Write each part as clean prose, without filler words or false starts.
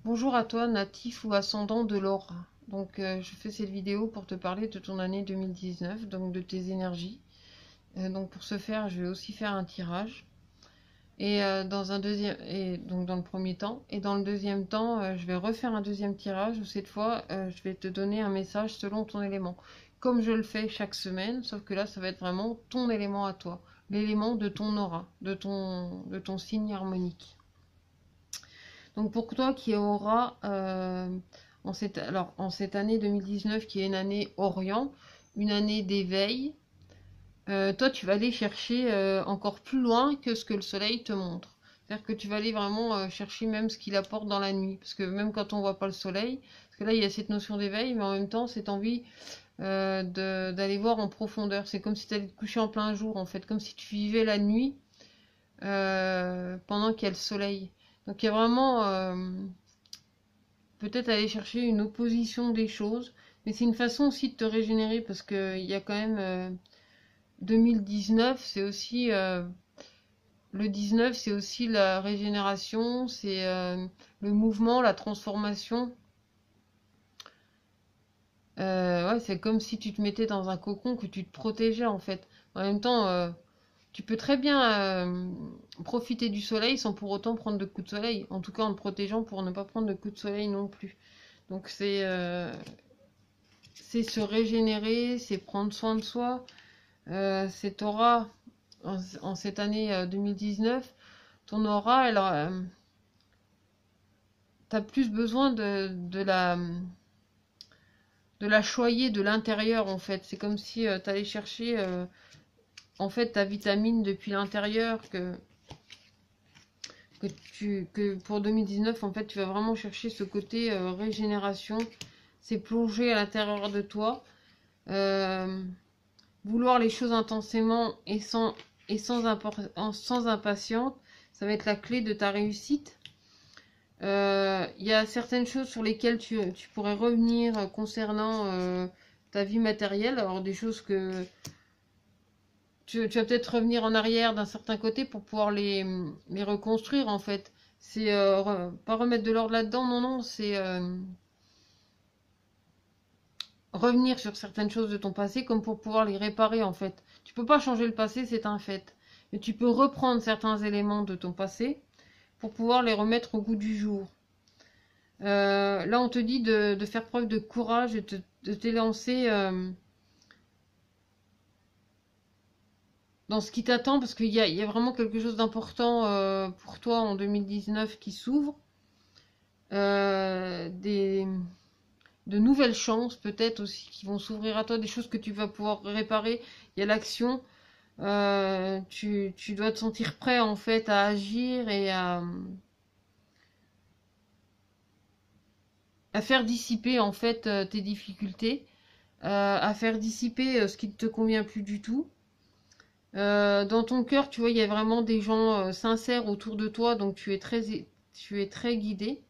Bonjour à toi, natif ou ascendant de l'aura. Je fais cette vidéo pour te parler de ton année 2019, donc de tes énergies. Pour ce faire, je vais aussi faire un tirage. Dans le premier temps, et dans le deuxième temps, je vais refaire un deuxième tirage où cette fois, je vais te donner un message selon ton élément, comme je le fais chaque semaine, sauf que là, ça va être vraiment ton élément à toi, l'élément de ton aura, de ton signe harmonique. Donc pour toi qui aura en cette année 2019 qui est une année Orient, une année d'éveil, toi tu vas aller chercher encore plus loin que ce que le soleil te montre. C'est-à-dire que tu vas aller vraiment chercher même ce qu'il apporte dans la nuit. Parce que même quand on voit pas le soleil, parce que là il y a cette notion d'éveil, mais en même temps cette envie d'aller voir en profondeur. C'est comme si tu allais te coucher en plein jour en fait, comme si tu vivais la nuit pendant qu'il y a le soleil. Donc il y a vraiment peut-être aller chercher une opposition des choses, mais c'est une façon aussi de te régénérer parce que il y a quand même 2019, c'est aussi le 19, c'est aussi la régénération, c'est le mouvement, la transformation. Ouais, c'est comme si tu te mettais dans un cocon, que tu te protégeais en fait. En même temps, tu peux très bien profiter du soleil sans pour autant prendre de coups de soleil. En tout cas, en te protégeant pour ne pas prendre de coups de soleil non plus. Donc c'est se régénérer, c'est prendre soin de soi. Cette aura, en cette année 2019, ton aura, t'as plus besoin de la choyer de l'intérieur en fait. C'est comme si tu allais chercher en fait ta vitamine depuis l'intérieur que pour 2019 en fait tu vas vraiment chercher ce côté régénération. C'est plonger à l'intérieur de toi. Vouloir les choses intensément sans impatience, ça va être la clé de ta réussite. Il y a certaines choses sur lesquelles tu pourrais revenir concernant ta vie matérielle. Alors des choses que tu vas peut-être revenir en arrière d'un certain côté pour pouvoir les reconstruire en fait. C'est pas remettre de l'ordre là-dedans, non, non, c'est revenir sur certaines choses de ton passé comme pour pouvoir les réparer en fait. Tu peux pas changer le passé, c'est un fait. Mais tu peux reprendre certains éléments de ton passé pour pouvoir les remettre au goût du jour. Là, on te dit de faire preuve de courage et de t'élancer dans ce qui t'attend parce qu'il y a vraiment quelque chose d'important pour toi en 2019 qui s'ouvre. Des de nouvelles chances peut-être aussi qui vont s'ouvrir à toi, des choses que tu vas pouvoir réparer. Il y a l'action. Tu dois te sentir prêt en fait à agir et à faire dissiper en fait tes difficultés, à faire dissiper ce qui ne te convient plus du tout. Dans ton cœur, tu vois, il y a vraiment des gens sincères autour de toi, donc tu es très guidé.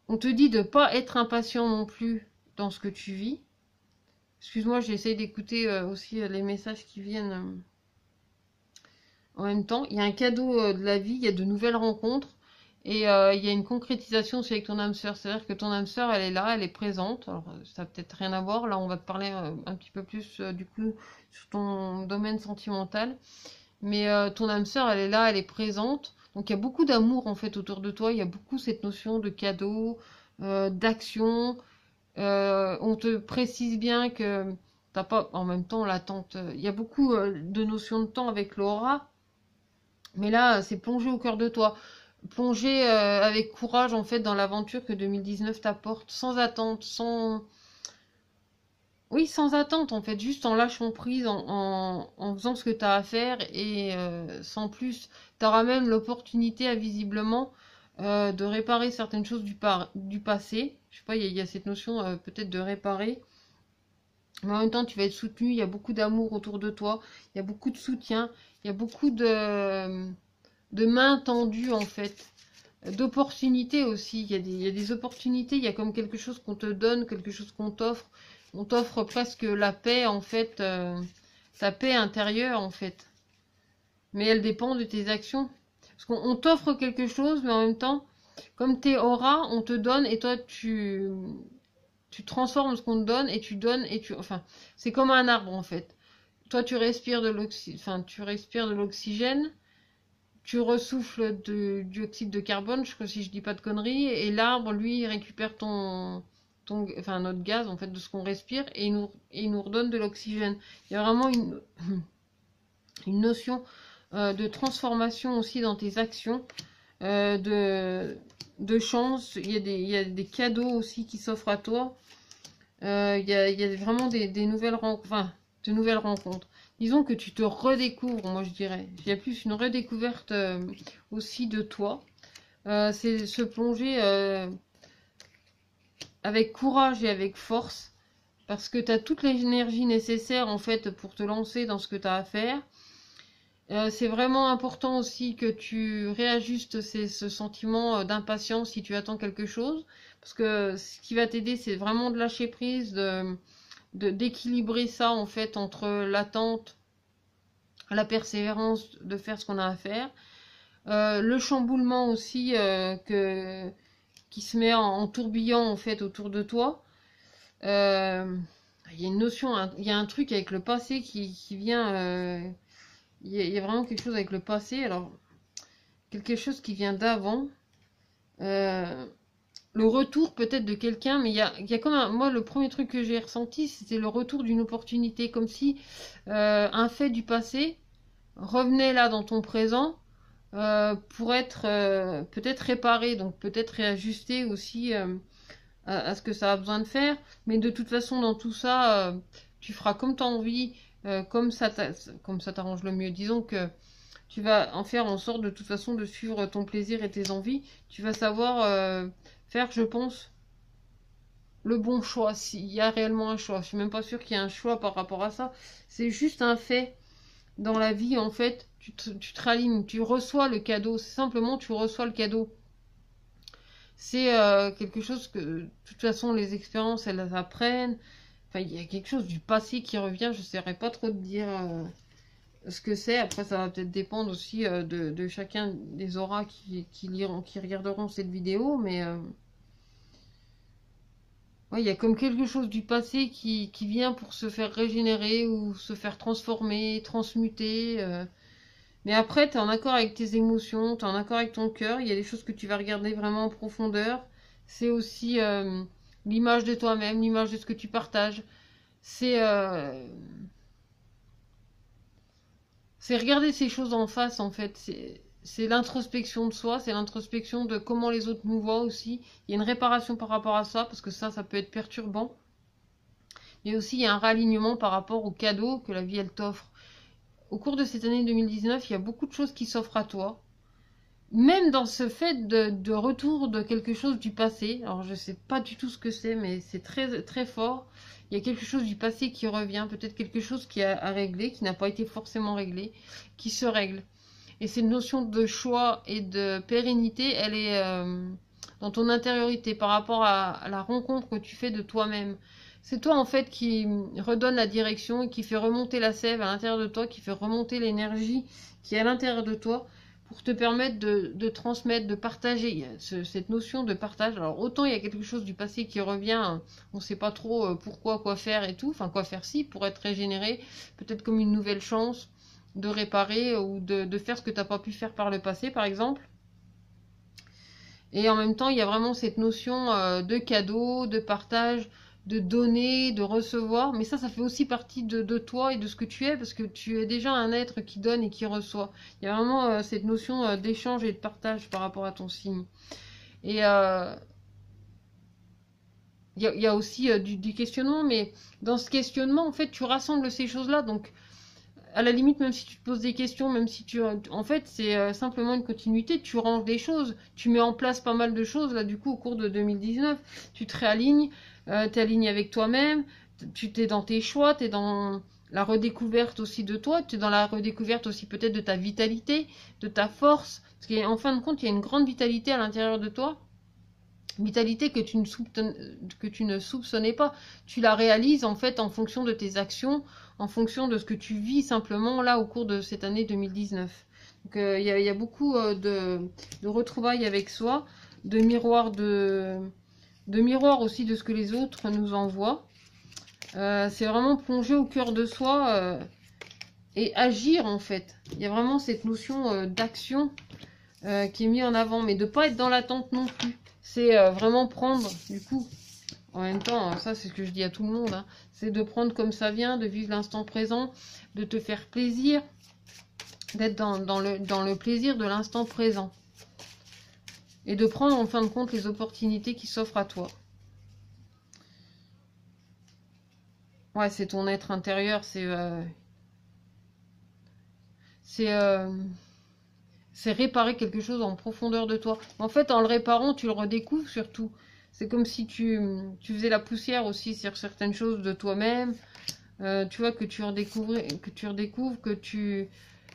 On te dit de pas être impatient non plus dans ce que tu vis. Excuse-moi, j'essaie d'écouter aussi les messages qui viennent en même temps. Il y a un cadeau de la vie, il y a de nouvelles rencontres et il y a une concrétisation aussi avec ton âme sœur. C'est-à-dire que ton âme sœur, elle est là, elle est présente. Alors, ça n'a peut-être rien à voir. Là, on va te parler un petit peu plus du coup sur ton domaine sentimental. Mais ton âme sœur, elle est là, elle est présente. Donc, il y a beaucoup d'amour en fait autour de toi. Il y a beaucoup cette notion de cadeau, d'action. On te précise bien que t'as pas en même temps l'attente. Il y a beaucoup de notions de temps avec l'aura. Mais là, c'est plonger au cœur de toi. Plonger avec courage, en fait, dans l'aventure que 2019 t'apporte, sans attente, sans... Oui, sans attente, en fait, juste en lâchant prise, en faisant ce que tu as à faire et sans plus. Tu auras même l'opportunité, visiblement, de réparer certaines choses du passé. Je sais pas, il y a cette notion peut-être de réparer. Mais en même temps, tu vas être soutenu, il y a beaucoup d'amour autour de toi, il y a beaucoup de soutien, il y a beaucoup de mains tendues en fait, d'opportunités aussi. Il y a des opportunités, il y a comme quelque chose qu'on te donne, quelque chose qu'on t'offre. On t'offre presque la paix en fait, ta paix intérieure en fait. Mais elle dépend de tes actions. Parce qu'on t'offre quelque chose, mais en même temps, comme t'es aura, on te donne et toi tu transformes ce qu'on te donne et tu donnes et tu, enfin, c'est comme un arbre en fait. Toi tu respires de l'oxygène, tu ressouffles du dioxyde de carbone, je crois si je dis pas de conneries, et l'arbre lui il récupère enfin notre gaz en fait de ce qu'on respire et il nous redonne de l'oxygène. Il y a vraiment une notion de transformation aussi dans tes actions, de chance. Il y a des cadeaux aussi qui s'offrent à toi. Il y a vraiment des nouvelles rencontres, enfin, de nouvelles rencontres. Disons que tu te redécouvres, moi je dirais. Il y a plus une redécouverte aussi de toi. C'est se plonger avec courage et avec force, parce que tu as toute l'énergie nécessaire en fait pour te lancer dans ce que tu as à faire. C'est vraiment important aussi que tu réajustes ce sentiment d'impatience si tu attends quelque chose, parce que ce qui va t'aider, c'est vraiment de lâcher prise, d'équilibrer ça en fait entre l'attente, la persévérance de faire ce qu'on a à faire, le chamboulement aussi qui se met en tourbillon en fait autour de toi. Il y a une notion, il y a un truc avec le passé qui vient. Il y a vraiment quelque chose avec le passé. Alors, quelque chose qui vient d'avant. Le retour peut-être de quelqu'un, mais il y a comme un... Moi, le premier truc que j'ai ressenti, c'était le retour d'une opportunité. Comme si un fait du passé revenait là dans ton présent pour être peut-être réparé, donc peut-être réajusté aussi à ce que ça a besoin de faire. Mais de toute façon, dans tout ça, tu feras comme tu as envie. Comme ça t'arrange le mieux. Disons que tu vas en faire en sorte de toute façon de suivre ton plaisir et tes envies. Tu vas savoir faire, je pense, le bon choix, s'il y a réellement un choix. Je suis même pas sûre qu'il y ait un choix par rapport à ça. C'est juste un fait dans la vie, en fait. Tu te ralignes, tu reçois le cadeau. C'est simplement, tu reçois le cadeau. C'est quelque chose que, de toute façon, les expériences, elles apprennent. Enfin, il y a quelque chose du passé qui revient, je ne saurais pas trop te dire ce que c'est. Après, ça va peut-être dépendre aussi de chacun des auras qui regarderont cette vidéo. Mais ouais, il y a comme quelque chose du passé qui vient pour se faire régénérer ou se faire transformer, transmuter. Mais après, tu es en accord avec tes émotions, tu es en accord avec ton cœur. Il y a des choses que tu vas regarder vraiment en profondeur. C'est aussi l'image de toi-même, l'image de ce que tu partages. C'est regarder ces choses en face, en fait. C'est l'introspection de soi, c'est l'introspection de comment les autres nous voient aussi. Il y a une réparation par rapport à ça, parce que ça peut être perturbant. Mais aussi, il y a un réalignement par rapport aux cadeaux que la vie, elle t'offre. Au cours de cette année 2019, il y a beaucoup de choses qui s'offrent à toi. Même dans ce fait de retour de quelque chose du passé. Alors, je sais pas du tout ce que c'est, mais c'est très, très fort. Il y a quelque chose du passé qui revient, peut-être quelque chose qui a à régler, qui n'a pas été forcément réglé, qui se règle. Et cette notion de choix et de pérennité, elle est dans ton intériorité par rapport à la rencontre que tu fais de toi-même. C'est toi en fait qui redonne la direction et qui fait remonter la sève à l'intérieur de toi, qui fait remonter l'énergie qui est à l'intérieur de toi pour te permettre de transmettre, de partager. Il y a cette notion de partage. Alors autant il y a quelque chose du passé qui revient, on ne sait pas trop pourquoi, quoi faire et tout, enfin quoi faire si, pour être régénéré, peut-être comme une nouvelle chance de réparer ou de faire ce que tu n'as pas pu faire par le passé par exemple. Et en même temps il y a vraiment cette notion de cadeau, de partage, de donner, de recevoir, mais ça fait aussi partie de toi et de ce que tu es, parce que tu es déjà un être qui donne et qui reçoit. Il y a vraiment cette notion d'échange et de partage par rapport à ton signe. Et il y a aussi du questionnement, mais dans ce questionnement, en fait, tu rassembles ces choses-là, donc à la limite, même si tu te poses des questions, même si en fait, c'est simplement une continuité, tu ranges des choses, tu mets en place pas mal de choses, là, du coup, au cours de 2019, tu te réalignes, t'es aligné avec toi-même, tu t'es dans tes choix, t'es dans la redécouverte aussi de toi, tu es dans la redécouverte aussi peut-être de ta vitalité, de ta force, parce qu'en fin de compte, il y a une grande vitalité à l'intérieur de toi, vitalité que tu ne soupçonnais pas. Tu la réalises en fait en fonction de tes actions, en fonction de ce que tu vis simplement là au cours de cette année 2019. Donc il y a beaucoup de retrouvailles avec soi, de miroirs aussi de ce que les autres nous envoient. C'est vraiment plonger au cœur de soi et agir en fait. Il y a vraiment cette notion d'action qui est mise en avant, mais de pas être dans l'attente non plus. C'est vraiment prendre, du coup, en même temps, ça c'est ce que je dis à tout le monde, hein, c'est de prendre comme ça vient, de vivre l'instant présent, de te faire plaisir, d'être dans le plaisir de l'instant présent. Et de prendre en fin de compte les opportunités qui s'offrent à toi. Ouais, c'est ton être intérieur, c'est réparer quelque chose en profondeur de toi. En fait, en le réparant, tu le redécouvres surtout. C'est comme si tu faisais la poussière aussi sur certaines choses de toi-même. Tu vois, que tu redécouvres,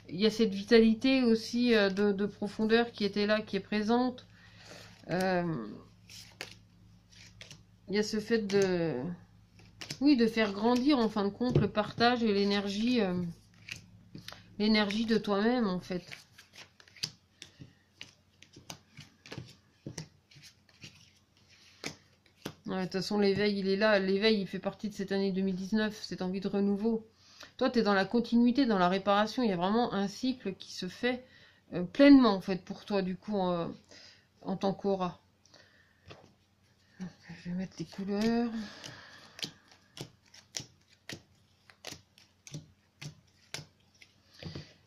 il y a cette vitalité aussi de profondeur qui était là, qui est présente. Il y a ce fait de faire grandir en fin de compte le partage et l'énergie de toi-même en fait. Ouais, de toute façon, l'éveil, il est là. L'éveil, il fait partie de cette année 2019, cette envie de renouveau. Toi, tu es dans la continuité, dans la réparation. Il y a vraiment un cycle qui se fait pleinement, en fait, pour toi, du coup, en tant qu'aura. Je vais mettre les couleurs.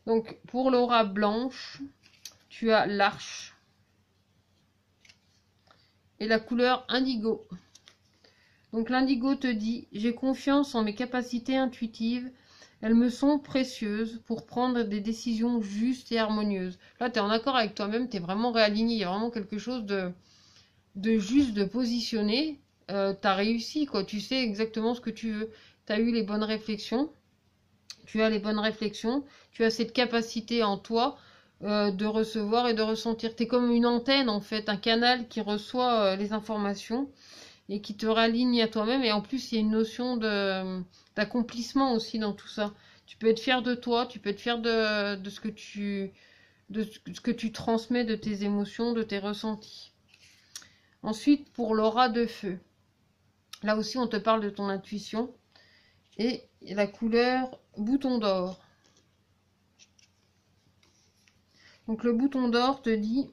Donc, pour l'aura blanche, tu as l'arche et la couleur indigo. Donc l'indigo te dit, j'ai confiance en mes capacités intuitives, elles me sont précieuses pour prendre des décisions justes et harmonieuses. Là, tu es en accord avec toi-même, tu es vraiment réaligné, il y a vraiment quelque chose de juste, de positionné. Tu as réussi, quoi. Tu sais exactement ce que tu veux. Tu as eu les bonnes réflexions, tu as les bonnes réflexions, tu as cette capacité en toi de recevoir et de ressentir. Tu es comme une antenne, en fait, un canal qui reçoit les informations et qui te raligne à toi-même. Et en plus, il y a une notion d'accomplissement aussi dans tout ça. Tu peux être fier de toi, tu peux être fier de ce que tu transmets, de tes émotions, de tes ressentis. Ensuite, pour l'aura de feu. Là aussi, on te parle de ton intuition. Et la couleur bouton d'or. Donc le bouton d'or te dit,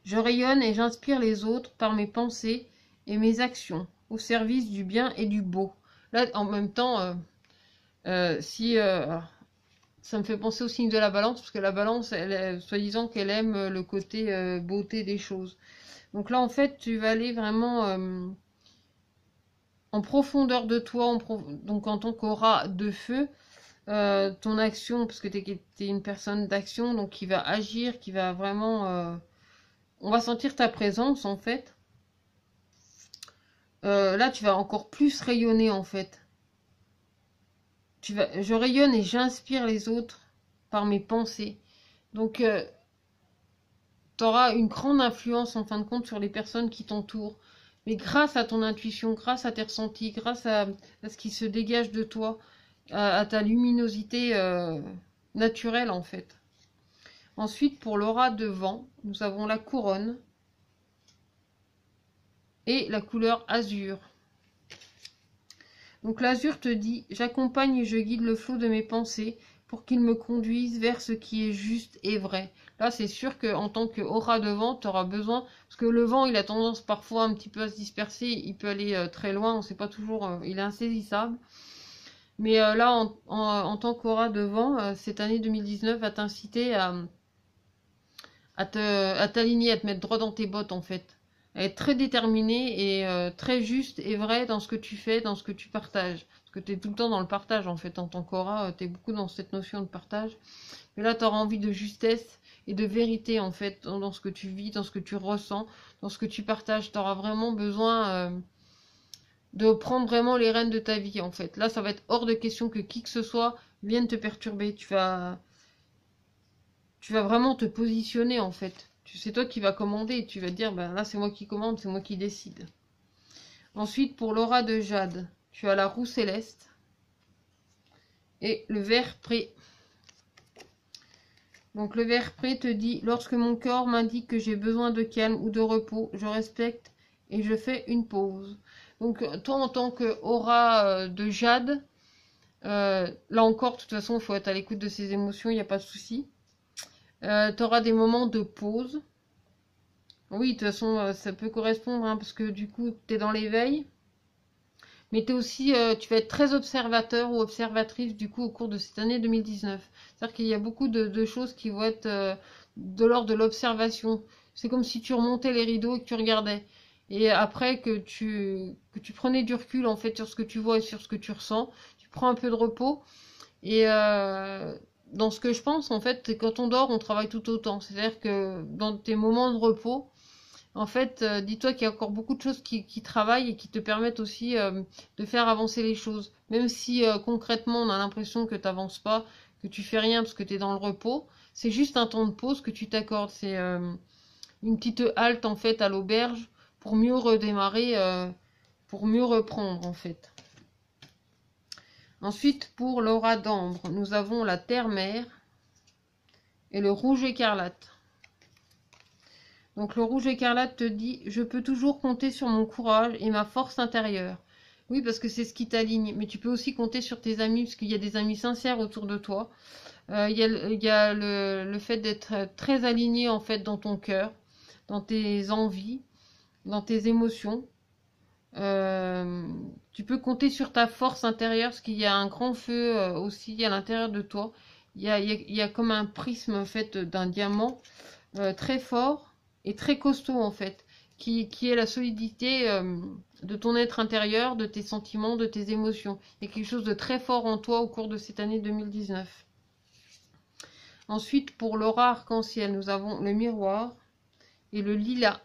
je rayonne et j'inspire les autres par mes pensées et mes actions, au service du bien et du beau. Là, en même temps, ça me fait penser au signe de la balance, parce que la balance, soi-disant qu'elle aime le côté beauté des choses. Donc là, en fait, tu vas aller vraiment en profondeur de toi, donc en tant qu'aura de feu, ton action, parce que tu es une personne d'action, donc qui va agir, qui va vraiment... on va sentir ta présence, en fait. Là, tu vas encore plus rayonner, en fait. Je rayonne et j'inspire les autres par mes pensées. Donc, tu auras une grande influence, en fin de compte, sur les personnes qui t'entourent. Mais grâce à ton intuition, grâce à tes ressentis, grâce à ce qui se dégage de toi, à ta luminosité naturelle, en fait. Ensuite, pour l'aura de vent, nous avons la couronne et la couleur azur. Donc l'azur te dit, j'accompagne et je guide le flot de mes pensées pour qu'il me conduise vers ce qui est juste et vrai. Là, c'est sûr qu'en tant qu'aura de vent, tu auras besoin, parce que le vent, il a tendance parfois un petit peu à se disperser, il peut aller très loin, on ne sait pas toujours, il est insaisissable. Mais là, en tant qu'aura de vent, cette année 2019 va t'inciter à t'aligner, à te mettre droit dans tes bottes, en fait. À être très déterminé et très juste et vrai dans ce que tu fais, dans ce que tu partages. Parce que tu es tout le temps dans le partage, en fait. En tant qu'aura, tu es beaucoup dans cette notion de partage. Mais là, tu auras envie de justesse et de vérité, en fait, dans ce que tu vis, dans ce que tu ressens, dans ce que tu partages. Tu auras vraiment besoin de prendre vraiment les rênes de ta vie, en fait. Là, ça va être hors de question que qui que ce soit vienne te perturber. Tu vas vraiment te positionner, en fait. C'est toi qui vas commander. Tu vas dire, ben là, c'est moi qui commande, c'est moi qui décide. Ensuite, pour l'aura de jade, tu as la roue céleste et le vert pré. Donc le ver prêt te dit, lorsque mon corps m'indique que j'ai besoin de calme ou de repos, je respecte et je fais une pause. Donc toi en tant qu'aura de jade, là encore, de toute façon, il faut être à l'écoute de ses émotions, il n'y a pas de souci. Tu auras des moments de pause. Oui, de toute façon, ça peut correspondre, hein, parce que du coup, tu es dans l'éveil. Mais t'es aussi, tu vas être très observateur ou observatrice du coup au cours de cette année 2019. C'est-à-dire qu'il y a beaucoup de choses qui vont être de l'ordre de l'observation. C'est comme si tu remontais les rideaux et que tu regardais. Et après que tu prenais du recul en fait sur ce que tu vois et sur ce que tu ressens, tu prends un peu de repos. Et dans ce que je pense, en fait, quand on dort, on travaille tout autant. C'est-à-dire que dans tes moments de repos, en fait, dis-toi qu'il y a encore beaucoup de choses qui travaillent et qui te permettent aussi de faire avancer les choses. Même si concrètement on a l'impression que tu n'avances pas, que tu fais rien parce que tu es dans le repos, c'est juste un temps de pause que tu t'accordes. C'est une petite halte en fait à l'auberge pour mieux redémarrer, pour mieux reprendre en fait. Ensuite, pour l'aura d'ambre, nous avons la terre-mère et le rouge écarlate. Donc le rouge écarlate te dit, je peux toujours compter sur mon courage et ma force intérieure. Oui, parce que c'est ce qui t'aligne, mais tu peux aussi compter sur tes amis, parce qu'il y a des amis sincères autour de toi. Il y a le fait d'être très aligné en fait dans ton cœur, dans tes envies, dans tes émotions. Tu peux compter sur ta force intérieure, parce qu'il y a un grand feu aussi à l'intérieur de toi. Il y a comme un prisme en fait d'un diamant très fort et très costaud en fait, qui est la solidité de ton être intérieur, de tes sentiments, de tes émotions. Il y a quelque chose de très fort en toi au cours de cette année 2019. Ensuite, pour l'aura arc-en-ciel, nous avons le miroir et le lilas.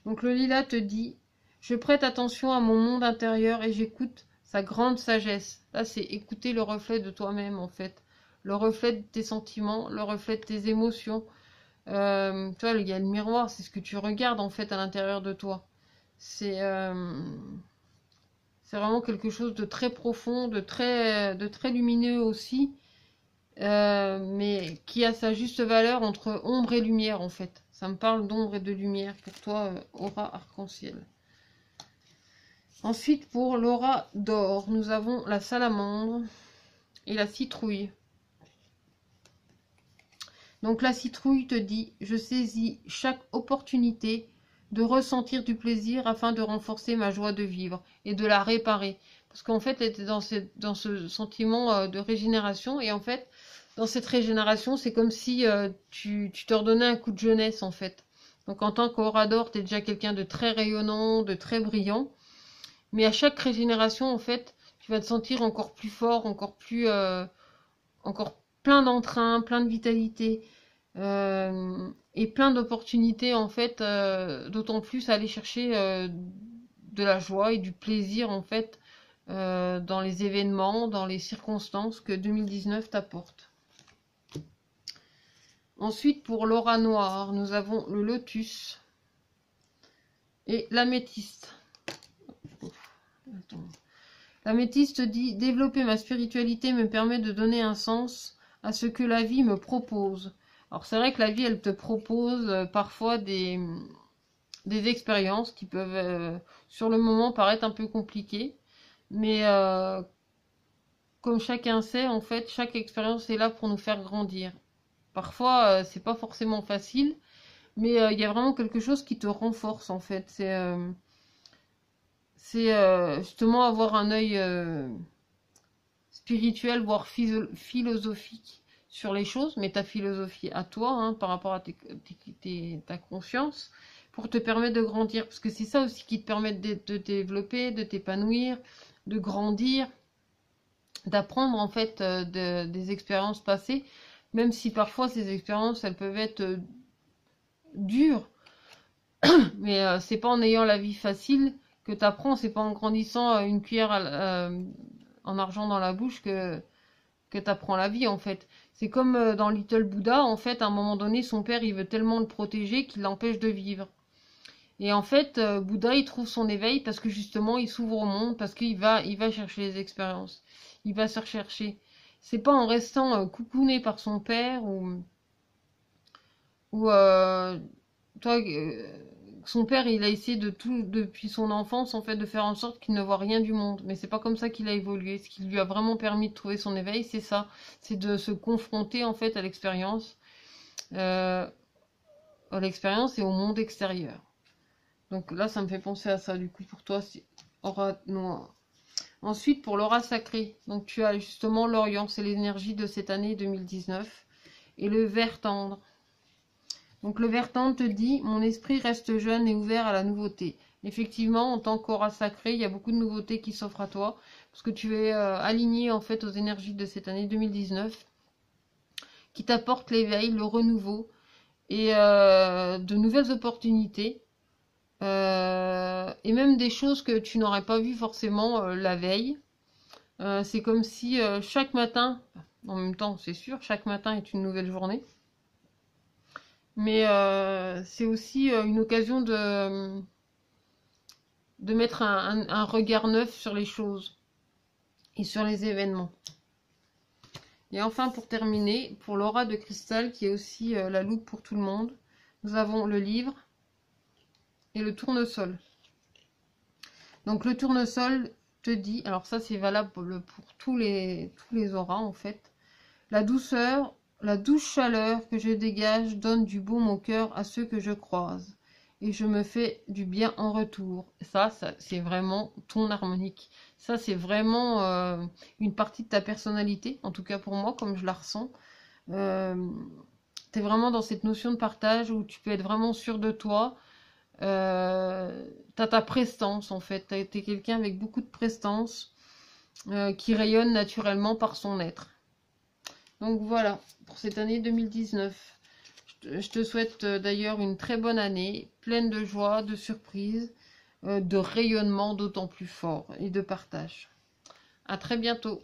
Donc le lilas te dit, je prête attention à mon monde intérieur et j'écoute sa grande sagesse. Là, c'est écouter le reflet de toi-même en fait, le reflet de tes sentiments, le reflet de tes émotions. Tu vois, il y a le miroir, c'est ce que tu regardes en fait à l'intérieur de toi. C'est vraiment quelque chose de très profond, de très lumineux aussi, mais qui a sa juste valeur entre ombre et lumière en fait. Ça me parle d'ombre et de lumière pour toi, aura arc-en-ciel. Ensuite, pour l'aura d'or, nous avons la salamandre et la citrouille. Donc la citrouille te dit, je saisis chaque opportunité de ressentir du plaisir afin de renforcer ma joie de vivre et de la réparer. Parce qu'en fait, elle était dans ce sentiment de régénération. Et en fait, dans cette régénération, c'est comme si tu te redonnais un coup de jeunesse, en fait. Donc en tant qu'aura d'or, tu es déjà quelqu'un de très rayonnant, de très brillant. Mais à chaque régénération, en fait, tu vas te sentir encore plus fort, encore plein d'entrain, plein de vitalité et plein d'opportunités en fait, d'autant plus à aller chercher de la joie et du plaisir en fait dans les événements, dans les circonstances que 2019 t'apporte. Ensuite, pour l'aura noire, nous avons le lotus et l'améthyste. L'améthyste dit, développer ma spiritualité me permet de donner un sens à ce que la vie me propose. Alors c'est vrai que la vie, elle te propose parfois des expériences qui peuvent sur le moment paraître un peu compliquées, mais comme chacun sait, en fait, chaque expérience est là pour nous faire grandir. Parfois, c'est pas forcément facile, mais il y a vraiment quelque chose qui te renforce en fait. C'est justement avoir un œil spirituel, voire philosophique sur les choses, mais ta philosophie à toi, hein, par rapport à ta conscience, pour te permettre de grandir. Parce que c'est ça aussi qui te permet de te développer, de t'épanouir, de grandir, d'apprendre en fait des expériences passées, même si parfois ces expériences, elles peuvent être dures, mais c'est pas en ayant la vie facile que tu apprends, c'est pas en grandissant une cuillère en argent dans la bouche que tu apprends la vie en fait. C'est comme dans Little Buddha, en fait, à un moment donné, son père, il veut tellement le protéger qu'il l'empêche de vivre. Et en fait, Bouddha, il trouve son éveil parce que justement, il s'ouvre au monde, parce qu'il va chercher les expériences. Il va se rechercher. c'est pas en restant coucouné par son père ou toi, son père, il a essayé de tout depuis son enfance, en fait, de faire en sorte qu'il ne voit rien du monde. Mais c'est pas comme ça qu'il a évolué. Ce qui lui a vraiment permis de trouver son éveil, c'est ça, c'est de se confronter en fait euh, à l'expérience et au monde extérieur. Donc là, ça me fait penser à ça. Du coup, pour toi, c'est aura noire. Ensuite, pour l'aura sacrée, donc tu as justement l'Orient, c'est l'énergie de cette année 2019, et le vert tendre. Donc le vert tendre te dit, mon esprit reste jeune et ouvert à la nouveauté. Effectivement, en tant qu'aura sacrée, il y a beaucoup de nouveautés qui s'offrent à toi, parce que tu es aligné en fait aux énergies de cette année 2019, qui t'apportent l'éveil, le renouveau, et de nouvelles opportunités. Et même des choses que tu n'aurais pas vues forcément la veille. C'est comme si chaque matin, en même temps c'est sûr, chaque matin est une nouvelle journée, mais c'est aussi une occasion de mettre un regard neuf sur les choses et sur les événements. Et enfin, pour terminer, pour l'aura de cristal, qui est aussi la loupe pour tout le monde, nous avons le livre et le tournesol. Donc le tournesol te dit, alors ça c'est valable pour tous les auras en fait, la douceur, la douce chaleur que je dégage donne du baume au cœur à ceux que je croise. Et je me fais du bien en retour. Ça c'est vraiment ton harmonique. Ça, c'est vraiment une partie de ta personnalité, en tout cas pour moi, comme je la ressens. Tu es vraiment dans cette notion de partage où tu peux être vraiment sûr de toi. T'as ta prestance, en fait. T'es quelqu'un avec beaucoup de prestance qui rayonne naturellement par son être. Donc voilà, pour cette année 2019. Je te souhaite d'ailleurs une très bonne année, pleine de joie, de surprises, de rayonnement d'autant plus fort et de partage. À très bientôt.